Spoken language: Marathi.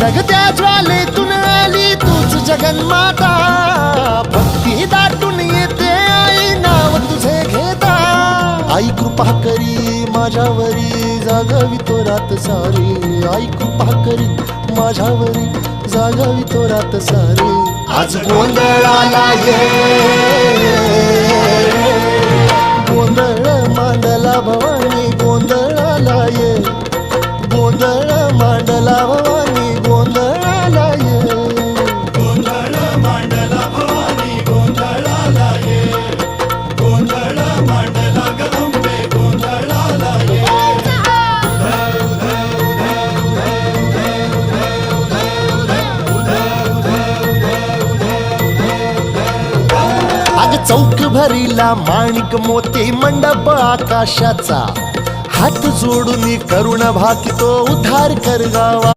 धगधगत्या ज्वालेतून आली तूच जगन्माता, भक्ती दाटून येते आई नाव तुझे घेता। आई कृपा करी माझ्यावरी जागावी तो रात सारी, आई कृपा करी माझ्यावरी जागावी तो रात सारी। आज गोंधळाला ये, गोंधळ मांडला भवानी गोंधळाला ये, गोंधळ मांडला भवानी गोंधळाला ये, गोंधळ मांडला भवानी गोंधळाला ये, गोंधळ मांडला गदंबे गोंधळाला ये। अग चौक भरीला माणिक मोती मंडप आकाशाचा, हात जोडून करुण भाकितो उद्धार कर गावा।